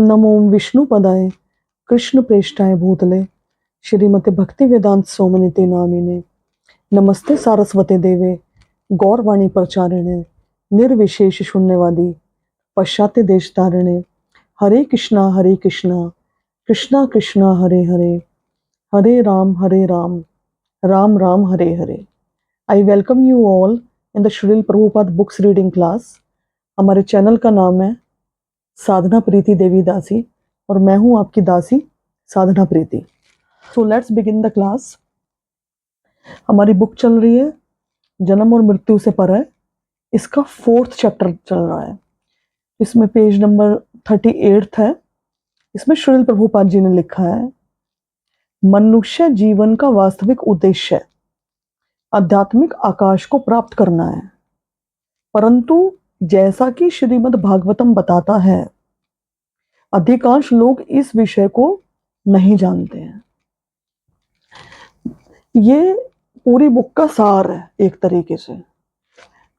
नमो विष्णुपदाय कृष्णप्रेष्ठाय भूतले श्रीमते भक्तिवेदांत स्वामिनिते नामिने नमस्ते सारस्वते देवे गौरवाणी प्रचारिणे निर्विशेष शून्यवादी पश्चात्य देशतारिणे Hare Krishna Krishna Krishna Hare Hare Hare Ram Ram Ram Hare Hare. I welcome you all in the Srila Prabhupada books reading class. हमारे चैनल का नाम है साधना प्रीति देवी दासी और मैं हूं आपकी दासी Sadhana Preeti. So let's begin the class. हमारी बुक चल रही है जन्म और मृत्यु से परे। इसका 4th चैप्टर चल रहा है। इसमें पेज नंबर 38 है। इसमें श्रील प्रभुपाद जी ने लिखा है, मनुष्य जीवन का वास्तविक उद्देश्य आध्यात्मिक आकाश को प्राप्त करना है, परंतु जैसा कि श्रीमद् भागवतम बताता है, अधिकांश लोग इस विषय को नहीं जानते हैं। ये पूरी बुक का सार है एक तरीके से।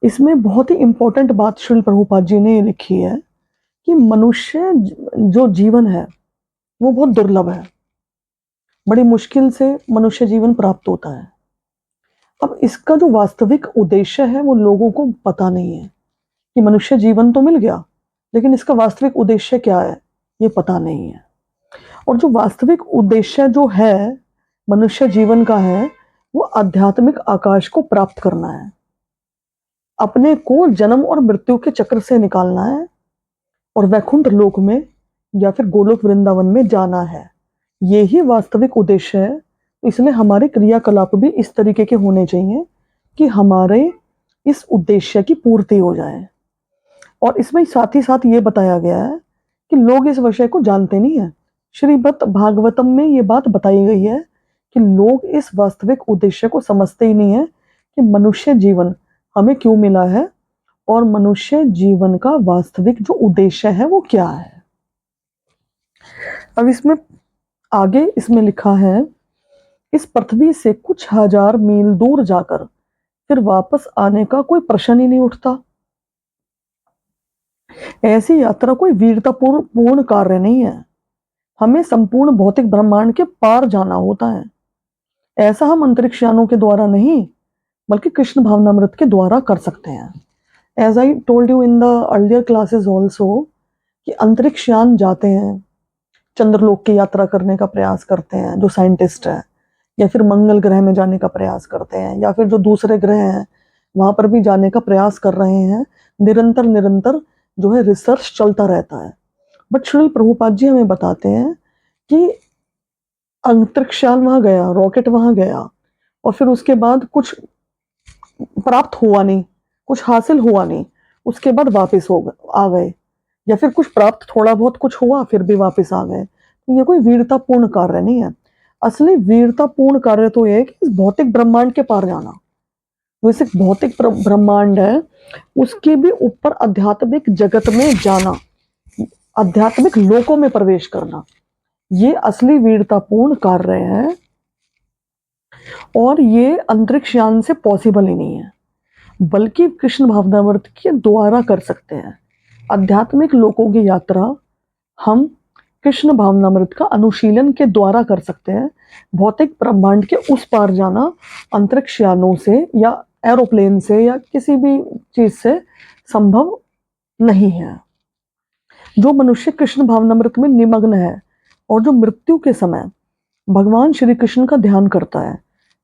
इसमें बहुत ही इंपॉर्टेंट बात श्रील प्रभुपाद जी ने लिखी है कि मनुष्य जो जीवन है वो बहुत दुर्लभ है, बड़ी मुश्किल से मनुष्य जीवन प्राप्त होता है। अब इसका जो वास्तविक उद्देश्य है वो लोगों को पता नहीं है कि मनुष्य जीवन तो मिल गया, लेकिन इसका वास्तविक उद्देश्य क्या है ये पता नहीं है। और जो वास्तविक उद्देश्य जो है मनुष्य जीवन का है वो आध्यात्मिक आकाश को प्राप्त करना है, अपने को जन्म और मृत्यु के चक्र से निकालना है और वैकुंठ लोक में या फिर गोलोक वृंदावन में जाना है। यही वास्तविक उद्देश्य है। इसलिए हमारे क्रियाकलाप भी इस तरीके के होने चाहिए कि हमारे इस उद्देश्य की पूर्ति हो जाए। और इसमें साथ ही साथ ये बताया गया है कि लोग इस विषय को जानते नहीं है। श्रीमद् भागवतम में ये बात बताई गई है कि लोग इस वास्तविक उद्देश्य को समझते ही नहीं है कि मनुष्य जीवन हमें क्यों मिला है और मनुष्य जीवन का वास्तविक जो उद्देश्य है वो क्या है। अब इसमें आगे इसमें लिखा है, इस पृथ्वी से कुछ हजार मील दूर जाकर फिर वापस आने का कोई प्रश्न ही नहीं उठता। ऐसी यात्रा कोई वीरतापूर्ण कार्य नहीं है। हमें संपूर्ण भौतिक ब्रह्मांड के पार जाना होता है। ऐसा हम अंतरिक्ष यानों के द्वारा नहीं बल्कि कृष्ण भावनामृत के द्वारा कर सकते हैं। As I told you in the earlier classes also कि अंतरिक्ष यान जाते हैं, चंद्रलोक की यात्रा करने का प्रयास करते हैं जो साइंटिस्ट है, या फिर मंगल ग्रह में जाने का प्रयास करते हैं, या फिर जो दूसरे ग्रह हैं वहां पर भी जाने का प्रयास कर रहे हैं। निरंतर जो है रिसर्च चलता रहता है। बट श्रील प्रभुपाद जी हमें बताते हैं कि अंतरिक्ष यान वहां गया, रॉकेट वहां गया और फिर उसके बाद कुछ प्राप्त हुआ नहीं, कुछ हासिल हुआ नहीं, उसके बाद वापस आ गए, या फिर कुछ प्राप्त थोड़ा बहुत कुछ हुआ फिर भी वापस आ गए। तो ये कोई वीरतापूर्ण कार्य नहीं है। असली वीरतापूर्ण कार्य तो ये है कि इस भौतिक ब्रह्मांड के पार जाना। वैसे भौतिक ब्रह्मांड है उसके भी ऊपर आध्यात्मिक जगत में जाना, आध्यात्मिक लोकों में प्रवेश करना, ये असली वीरतापूर्ण कार्य है। और ये अंतरिक्ष यान से पॉसिबल ही नहीं है, बल्कि कृष्ण भावनामृत के द्वारा कर सकते हैं। आध्यात्मिक लोकों की यात्रा हम कृष्ण भावनामृत का अनुशीलन के द्वारा कर सकते हैं। भौतिक ब्रह्मांड के उस पार जाना अंतरिक्ष यानों से या एरोप्लेन से या किसी भी चीज से संभव नहीं है। जो मनुष्य कृष्ण भावनामृत में निमग्न है और जो मृत्यु के समय भगवान श्री कृष्ण का ध्यान करता है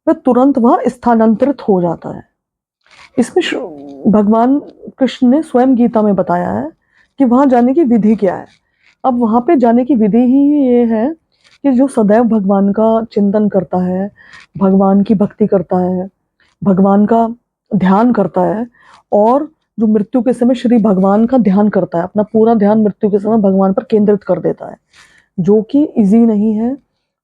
वह तुरंत वहां स्थानांतरित हो जाता है। इसमें भगवान कृष्ण ने स्वयं गीता में बताया है कि वहां जाने की विधि क्या है। अब वहां पे जाने की विधि ही ये है कि जो सदैव भगवान का चिंतन करता है, भगवान की भक्ति करता है, भगवान का ध्यान करता है और जो मृत्यु के समय श्री भगवान का ध्यान करता है, अपना पूरा ध्यान मृत्यु के समय भगवान पर केंद्रित कर देता है, जो कि इजी नहीं है,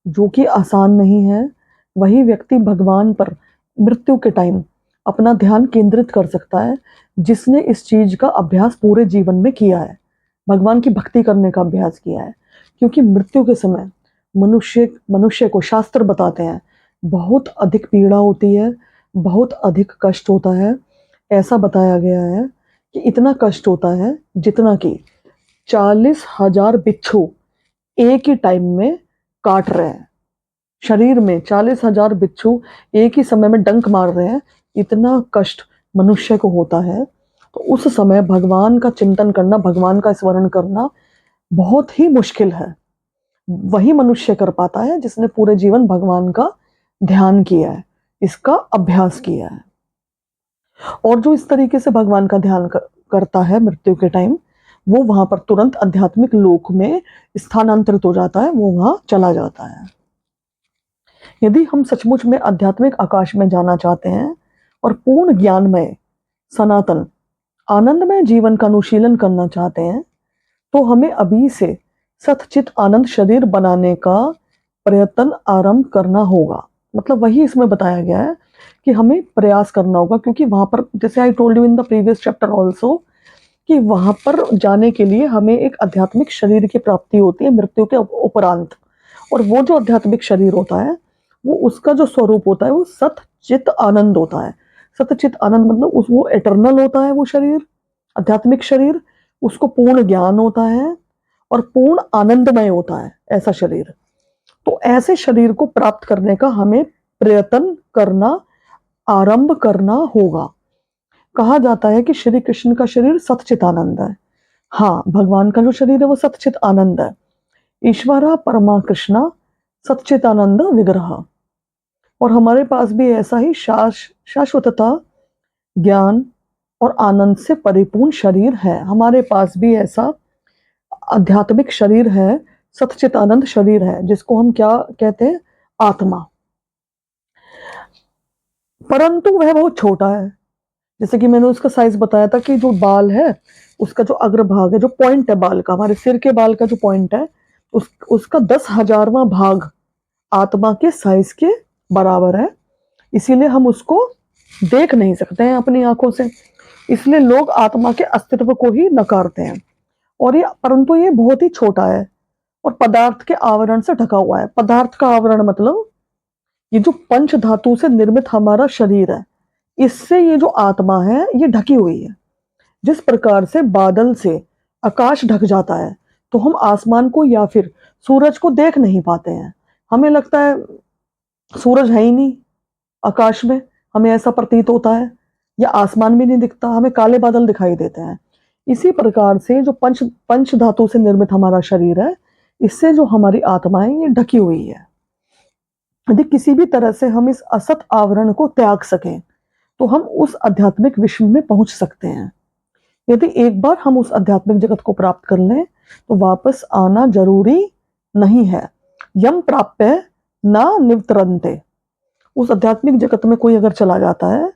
जो कि आसान नहीं है। वही व्यक्ति भगवान पर मृत्यु के टाइम अपना ध्यान केंद्रित कर सकता है जिसने इस चीज का अभ्यास पूरे जीवन में किया है, भगवान की भक्ति करने का अभ्यास किया है। क्योंकि मृत्यु के समय मनुष्य को शास्त्र बताते हैं बहुत अधिक पीड़ा होती है, बहुत अधिक कष्ट होता है। ऐसा बताया गया है कि इतना कष्ट होता है जितना कि 40,000 बिच्छू एक ही टाइम में काट रहे हैं। शरीर में 40,000 बिच्छू एक ही समय में डंक मार रहे हैं। इतना कष्ट मनुष्य को होता है, तो उस समय भगवान का चिंतन करना, भगवान का स्मरण करना बहुत ही मुश्किल है। वही मनुष्य कर पाता है जिसने पूरे जीवन भगवान का ध्यान किया है, इसका अभ्यास किया है। और जो इस तरीके से भगवान का ध्यान करता है मृत्यु के टाइम, वो वहां पर तुरंत आध्यात्मिक लोक में स्थानांतरित हो जाता है, वो वहां चला जाता है। यदि हम सचमुच में आध्यात्मिक आकाश में जाना चाहते हैं और पूर्ण ज्ञानमय, सनातन, आनंदमय जीवन का अनुशीलन करना चाहते हैं, तो हमें अभी से सतचित आनंद शरीर बनाने का प्रयत्न आरंभ करना होगा। मतलब वही इसमें बताया गया है कि हमें प्रयास करना होगा, क्योंकि वहां पर, जैसे आई told you in the previous chapter also, कि वहां पर जाने के लिए हमें एक आध्यात्मिक शरीर की प्राप्ति होती है मृत्यु के उपरांत। और वो जो आध्यात्मिक शरीर होता है, वो उसका जो स्वरूप होता है वो सतचित आनंद होता है। सतचित आनंद मतलब वो एटर्नल होता है, वो शरीर, आध्यात्मिक शरीर, उसको पूर्ण ज्ञान होता है और पूर्ण आनंदमय होता है ऐसा शरीर। तो ऐसे शरीर को प्राप्त करने का हमें प्रयत्न करना, आरंभ करना होगा। कहा जाता है कि श्री कृष्ण का शरीर सतचित आनंद है। हाँ, भगवान का जो शरीर है वो सतचित आनंद है। ईश्वरा परमा कृष्णा सच्चिदानंद विग्रह। और हमारे पास भी ऐसा ही शाश्वतता, ज्ञान और आनंद से परिपूर्ण शरीर है। हमारे पास भी ऐसा आध्यात्मिक शरीर है, सच्चित आनंद शरीर है, जिसको हम क्या कहते हैं, आत्मा। परंतु वह बहुत छोटा है। जैसे कि मैंने उसका साइज बताया था कि जो बाल है, उसका जो अग्रभाग है, जो पॉइंट है बाल का, हमारे सिर के बाल का जो पॉइंट है, उसका 10,000वां भाग आत्मा के साइज के बराबर है। इसीलिए हम उसको देख नहीं सकते हैं अपनी आंखों से, इसलिए लोग आत्मा के अस्तित्व को ही नकारते हैं। और ये, परंतु ये बहुत ही छोटा है और पदार्थ के आवरण से ढका हुआ है। पदार्थ का आवरण मतलब ये जो पंच धातु से निर्मित हमारा शरीर है, इससे ये जो आत्मा है ये ढकी हुई है। जिस प्रकार से बादल से आकाश ढक जाता है, तो हम आसमान को या फिर सूरज को देख नहीं पाते हैं। हमें लगता है सूरज है ही नहीं आकाश में, हमें ऐसा प्रतीत होता है, या आसमान भी नहीं दिखता, हमें काले बादल दिखाई देते हैं। इसी प्रकार से जो पंच धातु से निर्मित हमारा शरीर है, इससे जो हमारी आत्मा है ये ढकी हुई है। यदि किसी भी तरह से हम इस असत आवरण को त्याग सकें, तो हम उस आध्यात्मिक विश्व में पहुंच सकते हैं। यदि एक बार हम उस आध्यात्मिक जगत को प्राप्त कर लें, तो वापस आना जरूरी नहीं है। यम प्राप्य ना निवतरन्ते। उस आध्यात्मिक जगत में कोई अगर चला जाता है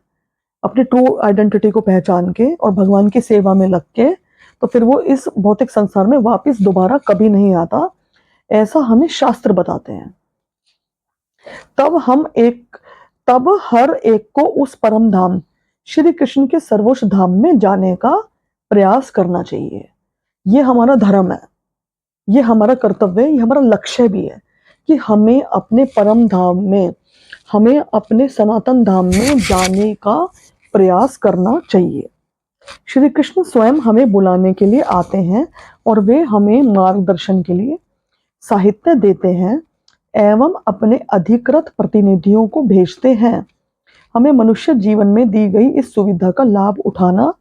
अपनी ट्रू आइडेंटिटी को पहचान के और भगवान की सेवा में लग के, तो फिर वो इस भौतिक संसार में वापस दोबारा कभी नहीं आता, ऐसा हमें शास्त्र बताते हैं। तब हर एक को उस परम धाम श्री कृष्ण के सर्वोच्च धाम में जाने का प्रयास करना चाहिए। ये हमारा धर्म है, ये हमारा कर्तव्य है, ये हमारा लक्ष्य भी है कि हमें अपने परम धाम में, हमें अपने सनातन धाम में जाने का प्रयास करना चाहिए। श्री कृष्ण स्वयं हमें बुलाने के लिए आते हैं और वे हमें मार्गदर्शन के लिए साहित्य देते हैं एवं अपने अधिकृत प्रतिनिधियों को भेजते हैं। हमें मनुष्य जीवन में दी गई इस सुविधा का लाभ उठाना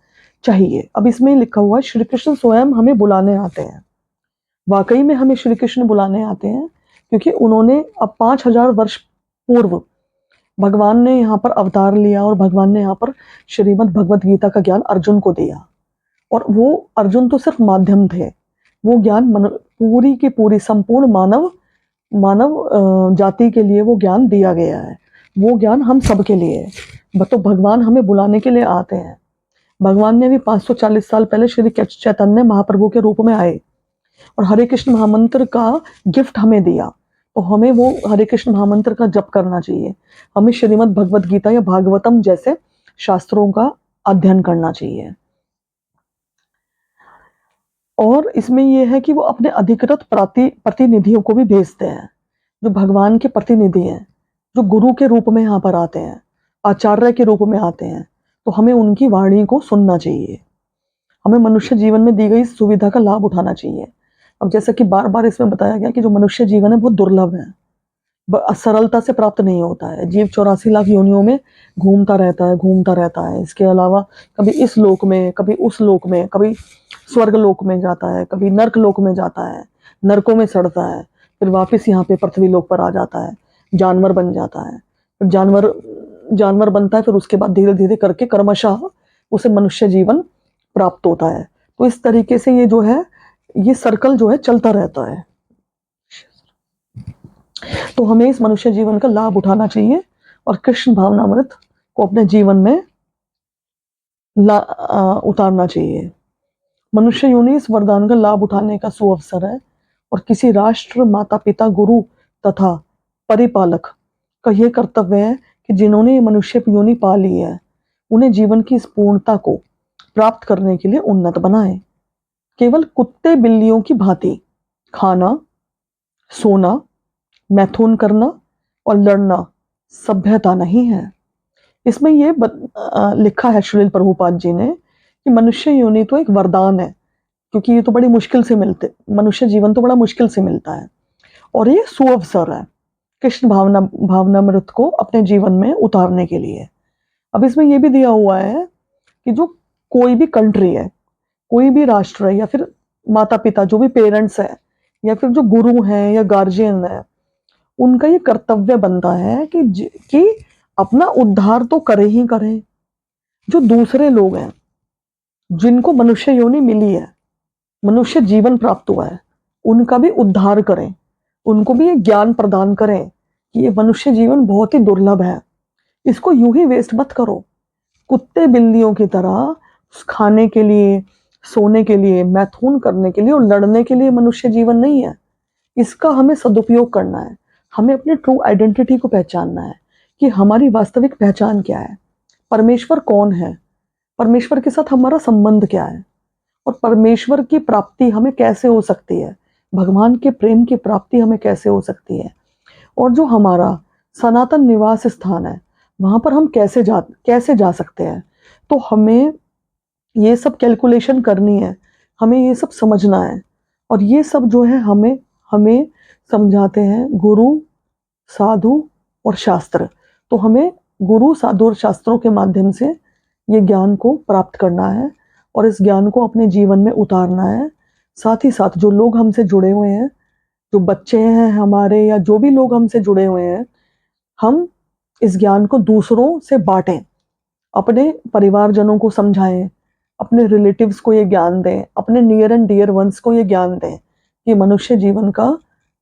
चाहिए। अब इसमें लिखा हुआ है श्री कृष्ण स्वयं हमें बुलाने आते हैं। वाकई में हमें श्री कृष्ण बुलाने आते हैं, क्योंकि उन्होंने अब 5,000 वर्ष पूर्व भगवान ने यहाँ पर अवतार लिया और भगवान ने यहाँ पर श्रीमद् भगवद गीता का ज्ञान अर्जुन को दिया। और वो अर्जुन तो सिर्फ माध्यम थे, वो ज्ञान पूरी की पूरी संपूर्ण मानव जाति के लिए वो ज्ञान दिया गया है। वो ज्ञान हम सबके लिए है। तो भगवान हमें बुलाने के लिए आते हैं। भगवान ने भी 540 साल पहले श्री चैतन्य महाप्रभु के रूप में आए और हरे कृष्ण महामंत्र का गिफ्ट हमें दिया। तो हमें वो हरे कृष्ण महामंत्र का जप करना चाहिए। हमें श्रीमद् भगवद गीता या भागवतम जैसे शास्त्रों का अध्ययन करना चाहिए। और इसमें यह है कि वो अपने अधिकृत प्रतिनिधियों को भी भेजते हैं, जो भगवान के प्रतिनिधि हैं, जो गुरु के रूप में यहाँ पर आते हैं, आचार्य के रूप में आते हैं। तो हमें उनकी वाणी को सुनना चाहिए। हमें मनुष्य जीवन में दी गई सुविधा का लाभ उठाना चाहिए। अब जैसा कि बार बार इसमें बताया गया कि जो मनुष्य जीवन है बहुत दुर्लभ है, सरलता से प्राप्त नहीं होता है। जीव 84 लाख योनियों में घूमता रहता है। इसके अलावा कभी इस लोक में, कभी उस लोक में, कभी स्वर्ग लोक में जाता है, कभी नर्क लोक में जाता है, नरकों में सड़ता है, फिर वापस यहाँ पे पृथ्वी लोक पर आ जाता है, जानवर बन जाता है, फिर जानवर बनता है, फिर उसके बाद धीरे धीरे करके कर्मशः उसे मनुष्य जीवन प्राप्त होता है। तो इस तरीके से ये जो है, ये सर्कल जो है चलता रहता है। तो हमें इस मनुष्य जीवन का लाभ उठाना चाहिए और कृष्ण भावनामृत को अपने जीवन में उतारना चाहिए। मनुष्य योनि इस वरदान का लाभ उठाने का सुअवसर है और किसी राष्ट्र, माता पिता, गुरु तथा परिपालक का यह कर्तव्य है कि जिन्होंने ये मनुष्य योनि पा ली है उन्हें जीवन की इस पूर्णता को प्राप्त करने के लिए उन्नत बनाए। केवल कुत्ते बिल्लियों की भांति खाना, सोना, मैथुन करना और लड़ना सभ्यता नहीं है। इसमें ये लिखा है श्रील प्रभुपाद जी ने कि मनुष्य योनि तो एक वरदान है, क्योंकि ये तो बड़ी मुश्किल से मिलते, मनुष्य जीवन तो बड़ा मुश्किल से मिलता है, और ये सुअवसर है कृष्ण भावनामृत को अपने जीवन में उतारने के लिए। अब इसमें यह भी दिया हुआ है कि जो कोई भी कंट्री है, कोई भी राष्ट्र है, या फिर माता पिता जो भी पेरेंट्स है, या फिर जो गुरु हैं या गार्जियन है, उनका ये कर्तव्य बनता है कि अपना उद्धार तो करे ही करें। जो दूसरे लोग हैं जिनको मनुष्य योनि मिली है, मनुष्य जीवन प्राप्त हुआ है, उनका भी उद्धार करें, उनको भी ये ज्ञान प्रदान करें कि ये मनुष्य जीवन बहुत ही दुर्लभ है, इसको यूं ही वेस्ट मत करो। कुत्ते बिल्लियों की तरह खाने के लिए, सोने के लिए, मैथुन करने के लिए और लड़ने के लिए मनुष्य जीवन नहीं है। इसका हमें सदुपयोग करना है। हमें अपनी ट्रू आइडेंटिटी को पहचानना है कि हमारी वास्तविक पहचान क्या है, परमेश्वर कौन है, परमेश्वर के साथ हमारा संबंध क्या है, और परमेश्वर की प्राप्ति हमें कैसे हो सकती है, भगवान के प्रेम की प्राप्ति हमें कैसे हो सकती है, और जो हमारा सनातन निवास स्थान है वहां पर हम कैसे जा सकते हैं। तो हमें ये सब कैलकुलेशन करनी है, हमें ये सब समझना है, और ये सब जो है हमें समझाते हैं गुरु, साधु और शास्त्र। तो हमें गुरु, साधु और शास्त्रों के माध्यम से ये ज्ञान को प्राप्त करना है और इस ज्ञान को अपने जीवन में उतारना है। साथ ही साथ जो लोग हमसे जुड़े हुए हैं, जो बच्चे हैं हमारे, या जो भी लोग हमसे जुड़े हुए हैं, हम इस ज्ञान को दूसरों से बांटें, अपने परिवारजनों को समझाएं, अपने रिलेटिव्स को ये ज्ञान दें, अपने नियर एंड डियर वंस को ये ज्ञान दें कि मनुष्य जीवन का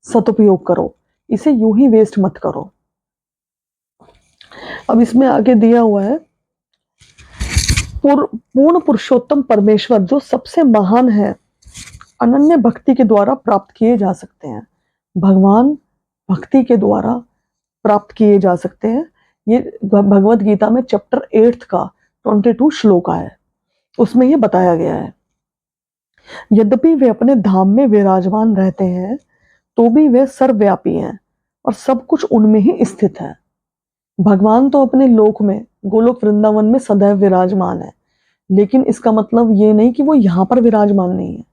सदुपयोग करो, इसे यूं ही वेस्ट मत करो। अब इसमें आगे दिया हुआ है पूर्ण पुरुषोत्तम परमेश्वर जो सबसे महान है, अनन्य भक्ति के द्वारा प्राप्त किए जा सकते हैं। भगवान भक्ति के द्वारा प्राप्त किए जा सकते हैं। ये भगवत गीता में चैप्टर 8 का 22 श्लोक है, उसमें ये बताया गया है। यद्यपि वे अपने धाम में विराजमान रहते हैं तो भी वे सर्वव्यापी हैं और सब कुछ उनमें ही स्थित है। भगवान तो अपने लोक में, गोलोक वृंदावन में सदैव विराजमान है, लेकिन इसका मतलब ये नहीं कि वो यहाँ पर विराजमान नहीं है,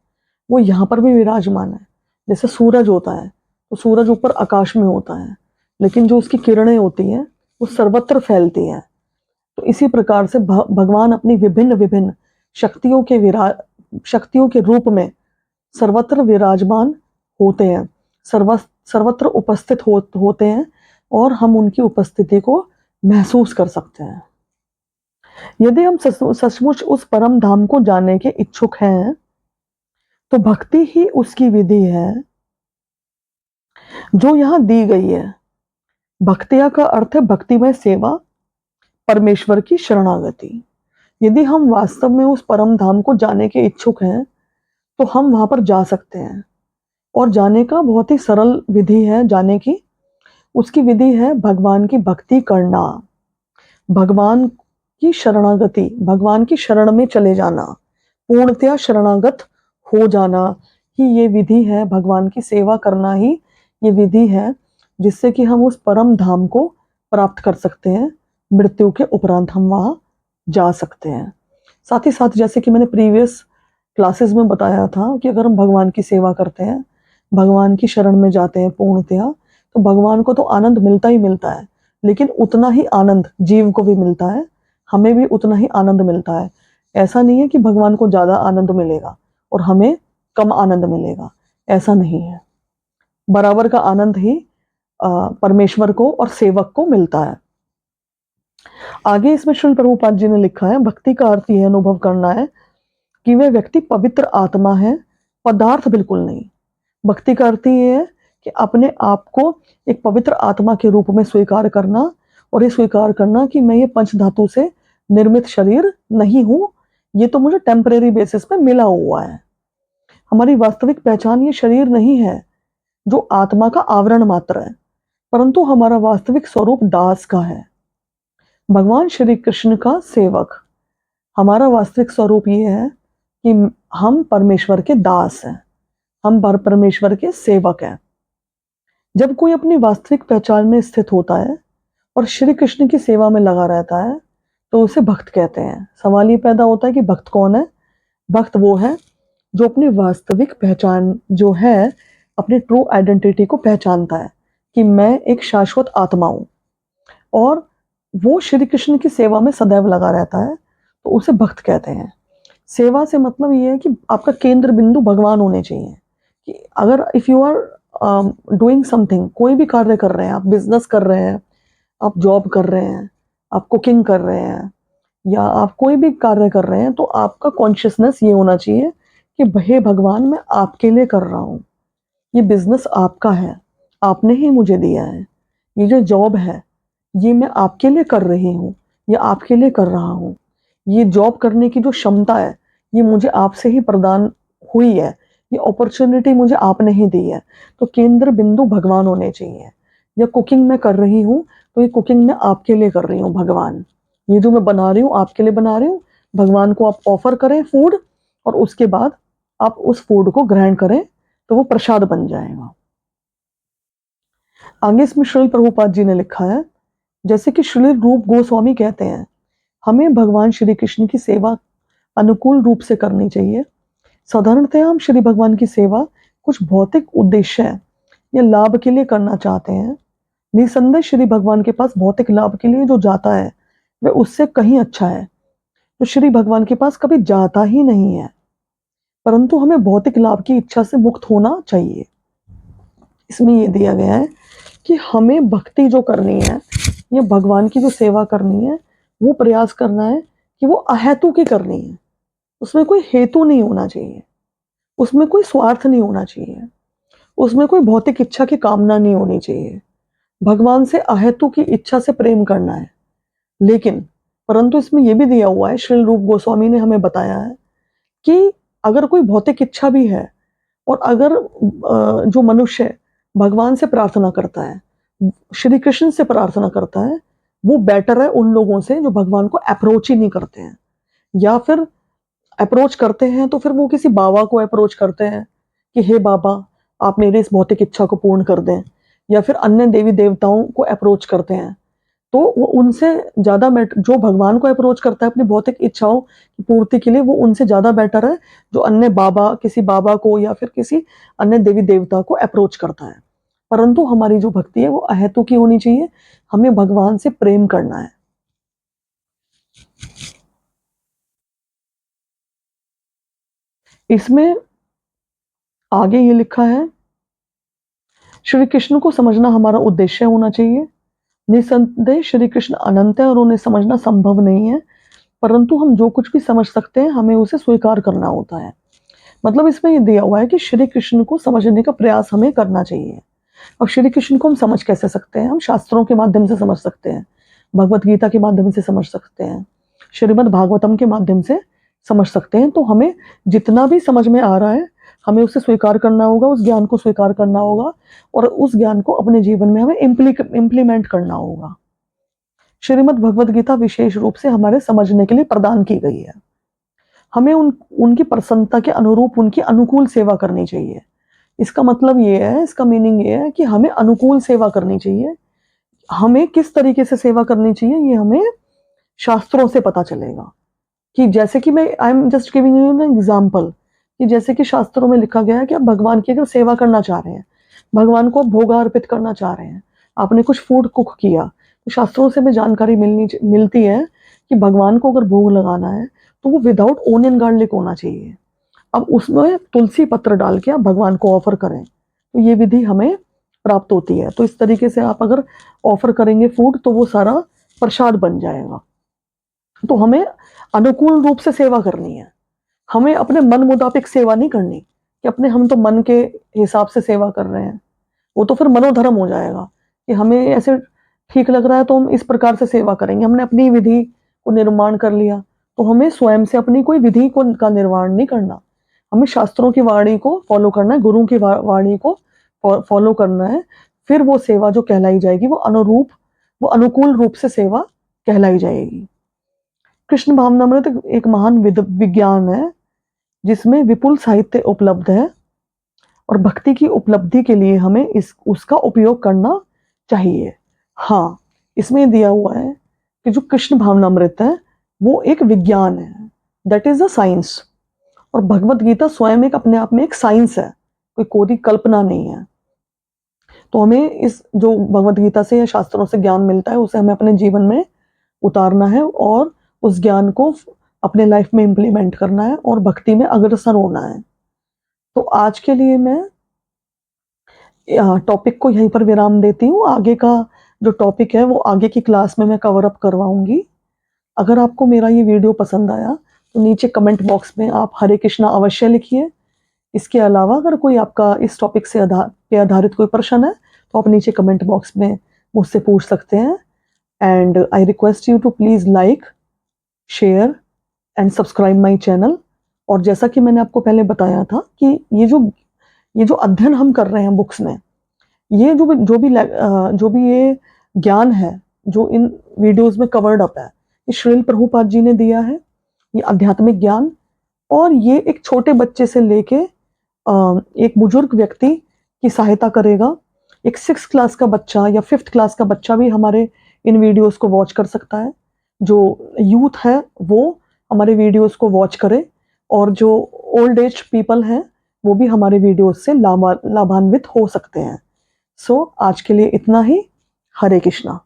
वो यहाँ पर भी विराजमान है। जैसे सूरज होता है तो सूरज ऊपर आकाश में होता है, लेकिन जो उसकी किरणें होती हैं वो सर्वत्र फैलती हैं। तो इसी प्रकार से भगवान अपनी विभिन्न विभिन्न शक्तियों के रूप में सर्वत्र विराजमान होते हैं, सर्वत्र उपस्थित होते हैं, और हम उनकी उपस्थिति को महसूस कर सकते हैं। यदि हम सचमुच उस परम धाम को जानने के इच्छुक हैं तो भक्ति ही उसकी विधि है जो यहाँ दी गई है। भक्तिया का अर्थ है भक्तिमय सेवा, परमेश्वर की शरणागति। यदि हम वास्तव में उस परम धाम को जानने के इच्छुक हैं तो हम वहां पर जा सकते हैं, और जाने का बहुत ही सरल विधि है जाने की। उसकी विधि है भगवान की भक्ति करना, भगवान की शरणागति, भगवान की शरण में चले जाना, पूर्णतया शरणागत हो जाना ही ये विधि है। भगवान की सेवा करना ही ये विधि है जिससे कि हम उस परम धाम को प्राप्त कर सकते हैं। मृत्यु के उपरांत हम वहां जा सकते हैं। साथ ही साथ जैसे कि मैंने प्रीवियस क्लासेस में बताया था कि अगर हम भगवान की सेवा करते हैं, भगवान की शरण में जाते हैं पूर्णतया, तो भगवान को तो आनंद मिलता ही मिलता है, लेकिन उतना ही आनंद जीव को भी मिलता है, हमें भी उतना ही आनंद मिलता है। ऐसा नहीं है कि भगवान को ज़्यादा आनंद मिलेगा और हमें कम आनंद मिलेगा, ऐसा नहीं है। बराबर का आनंद ही परमेश्वर को और सेवक को मिलता है। आगे इसमें श्रील प्रभुपाद जी ने लिखा है, भक्ति का अर्थ यह अनुभव करना है कि वह व्यक्ति पवित्र आत्मा है, पदार्थ बिल्कुल नहीं। भक्ति का अर्थ ये है कि अपने आप को एक पवित्र आत्मा के रूप में स्वीकार करना, और ये स्वीकार करना कि मैं ये पंच धातु से निर्मित शरीर नहीं हूं, ये तो मुझे टेम्परेरी बेसिस पे मिला हुआ है। हमारी वास्तविक पहचान ये शरीर नहीं है जो आत्मा का आवरण मात्र है, परंतु हमारा वास्तविक स्वरूप दास का है, भगवान श्री कृष्ण का सेवक। हमारा वास्तविक स्वरूप ये है कि हम परमेश्वर के दास हैं, हम परमेश्वर के सेवक हैं। जब कोई अपनी वास्तविक पहचान में स्थित होता है और श्री कृष्ण की सेवा में लगा रहता है तो उसे भक्त कहते हैं। सवाल ये पैदा होता है कि भक्त कौन है? भक्त वो है जो अपनी वास्तविक पहचान जो है, अपनी ट्रू आइडेंटिटी को पहचानता है कि मैं एक शाश्वत आत्मा हूं, और वो श्री कृष्ण की सेवा में सदैव लगा रहता है, तो उसे भक्त कहते हैं। सेवा से मतलब ये है कि आपका केंद्र बिंदु भगवान होने चाहिए। कि अगर if you are doing something, कोई भी कार्य कर रहे हैं, आप बिजनेस कर रहे हैं, आप जॉब कर रहे हैं, आप कुकिंग कर रहे हैं, या आप कोई भी कार्य कर रहे हैं, तो आपका कॉन्शियसनेस ये होना चाहिए कि हे भगवान, मैं आपके लिए कर रहा हूँ, ये बिजनेस आपका है, आपने ही मुझे दिया है, ये जो जॉब है ये मैं आपके लिए कर रही हूँ, ये आपके लिए कर रहा हूँ, ये जॉब करने की जो क्षमता है ये मुझे आपसे ही प्रदान हुई है, ये अपॉर्चुनिटी मुझे आपने ही दी है, तो केंद्र बिंदु भगवान होने चाहिए। या कुकिंग मैं कर रही हूँ तो ये कुकिंग मैं आपके लिए कर रही हूँ भगवान, ये जो मैं बना रही हूँ आपके लिए बना रही हूँ, भगवान को आप ऑफर करें फूड, और उसके बाद आप उस फूड को ग्रहण करें तो वो प्रसाद बन जाएगा। आगे इसमें श्रील प्रभुपाद जी ने लिखा है, जैसे कि श्रील रूप गोस्वामी कहते हैं, हमें भगवान श्री कृष्ण की सेवा अनुकूल रूप से करनी चाहिए। साधारणतः हम श्री भगवान की सेवा कुछ भौतिक उद्देश्य या लाभ के लिए करना चाहते हैं। निसंदेह श्री भगवान के पास भौतिक लाभ के लिए जो जाता है वह उससे कहीं अच्छा है, तो श्री भगवान के पास कभी जाता ही नहीं है। परंतु हमें भौतिक लाभ की इच्छा से मुक्त होना चाहिए। इसमें यह दिया गया है कि हमें भक्ति जो करनी है या भगवान की जो सेवा करनी है, वो प्रयास करना है कि वो अहेतु की करनी है, उसमें कोई हेतु नहीं होना चाहिए, उसमें कोई स्वार्थ नहीं होना चाहिए, उसमें कोई भौतिक इच्छा की कामना नहीं होनी चाहिए। भगवान से अहेतु की इच्छा से प्रेम करना है। लेकिन परंतु इसमें यह भी दिया हुआ है, श्रील रूप गोस्वामी ने हमें बताया है कि अगर कोई भौतिक इच्छा भी है, और अगर जो मनुष्य भगवान से प्रार्थना करता है, श्री कृष्ण से प्रार्थना करता है, वो बेटर है उन लोगों से जो भगवान को अप्रोच ही नहीं करते हैं, या फिर अप्रोच करते हैं तो फिर वो किसी बाबा को अप्रोच करते हैं कि हे बाबा, आप मेरी इस भौतिक इच्छा को पूर्ण कर दें, या फिर अन्य देवी देवताओं को अप्रोच करते हैं। तो वो उनसे ज़्यादा जो भगवान को अप्रोच करता है अपनी भौतिक इच्छाओं की पूर्ति के लिए, वो उनसे ज़्यादा बेटर है जो अन्य बाबा, किसी बाबा को या फिर किसी अन्य देवी देवता को अप्रोच करता है। परंतु हमारी जो भक्ति है वो अहेतु की होनी चाहिए, हमें भगवान से प्रेम करना है। इसमें आगे ये लिखा है, श्री कृष्ण को समझना हमारा उद्देश्य होना चाहिए। निसंदेह श्री कृष्ण अनंत है और उन्हें समझना संभव नहीं है, परंतु हम जो कुछ भी समझ सकते हैं हमें उसे स्वीकार करना होता है। मतलब इसमें ये दिया हुआ है कि श्री कृष्ण को समझने का प्रयास हमें करना चाहिए। अब श्री कृष्ण को हम समझ कैसे सकते हैं? हम शास्त्रों के माध्यम से समझ सकते हैं, भगवत गीता के माध्यम से समझ सकते हैं, श्रीमद् भागवतम के माध्यम से समझ सकते हैं। तो हमें जितना भी समझ में आ रहा है हमें उसे स्वीकार करना होगा, उस ज्ञान को स्वीकार करना होगा, और उस ज्ञान को अपने जीवन में हमें इम्प्लीमेंट करना होगा। श्रीमद् भगवत गीता विशेष रूप से हमारे समझने के लिए प्रदान की गई है। हमें उनकी प्रसन्नता के अनुरूप उनकी अनुकूल सेवा करनी चाहिए। इसका मतलब ये है, इसका मीनिंग ये है कि हमें अनुकूल सेवा करनी चाहिए। हमें किस तरीके से सेवा करनी चाहिए ये हमें शास्त्रों से पता चलेगा। कि जैसे कि मैं I am just giving you an example कि जैसे कि शास्त्रों में लिखा गया है कि आप भगवान की अगर सेवा करना चाह रहे हैं, भगवान को भोग अर्पित करना चाह रहे हैं, आपने कुछ फूड कुक किया, तो शास्त्रों से भी जानकारी मिलती है कि भगवान को अगर भोग लगाना है तो वो विदाउट ओनियन गार्लिक होना चाहिए। अब उसमें तुलसी पत्र डाल के आप भगवान को ऑफर करें, तो ये विधि हमें प्राप्त होती है। तो इस तरीके से आप अगर ऑफर करेंगे फूड तो वो सारा प्रसाद बन जाएगा। तो हमें अनुकूल रूप से सेवा करनी है, हमें अपने मन मुताबिक सेवा नहीं करनी कि अपने हम तो मन के हिसाब से सेवा कर रहे हैं, वो तो फिर मनोधर्म हो जाएगा कि हमें ऐसे ठीक लग रहा है तो हम इस प्रकार से सेवा करेंगे। हमने अपनी विधि को निर्माण कर लिया, तो हमें स्वयं से अपनी कोई विधि को का निर्माण नहीं करना, हमें शास्त्रों की वाणी को फॉलो करना है, गुरु की वाणी को फॉलो करना है। फिर वो सेवा जो कहलाई जाएगी वो अनुकूल रूप से सेवा कहलाई जाएगी। कृष्ण भावनामृत एक महान विज्ञान है जिसमें विपुल साहित्य उपलब्ध है और भक्ति की उपलब्धि के लिए हमें उसका उपयोग करना चाहिए। हाँ, इसमें दिया हुआ है कि जो कृष्ण भावनामृत है वो एक विज्ञान है, दैट इज अ साइंस। और भगवत गीता स्वयं एक अपने आप में एक साइंस है, कोई कल्पना नहीं है। तो हमें इस जो भगवत गीता से या शास्त्रों से ज्ञान मिलता है उसे हमें अपने जीवन में उतारना है और उस ज्ञान को अपने लाइफ में इम्प्लीमेंट करना है और भक्ति में अग्रसर होना है। तो आज के लिए मैं टॉपिक को यहीं पर विराम देती हूँ। आगे का जो टॉपिक है वो आगे की क्लास में मैं कवर अप करवाऊंगी। अगर आपको मेरा ये वीडियो पसंद आया तो नीचे कमेंट बॉक्स में आप हरे कृष्णा अवश्य लिखिए। इसके अलावा अगर कोई आपका इस टॉपिक से आधारित कोई प्रश्न है तो आप नीचे कमेंट बॉक्स में मुझसे पूछ सकते हैं। And I request you to please like, share and subscribe my channel. और जैसा कि मैंने आपको पहले बताया था कि ये जो अध्ययन हम कर रहे हैं बुक्स में, ये जो भी ये ज्ञान है जो इन वीडियोस में कवर्ड अप है, ये श्रील प्रभुपाद जी ने दिया है, ये आध्यात्मिक ज्ञान। और ये एक छोटे बच्चे से लेके एक बुजुर्ग व्यक्ति की सहायता करेगा। एक 6th क्लास का बच्चा या 5th क्लास का बच्चा भी हमारे इन वीडियोस को वॉच कर सकता है। जो यूथ है वो हमारे वीडियोस को वॉच करे और जो ओल्ड एज पीपल हैं वो भी हमारे वीडियोस से लाभान्वित हो सकते हैं। सो आज के लिए इतना ही। हरे कृष्णा।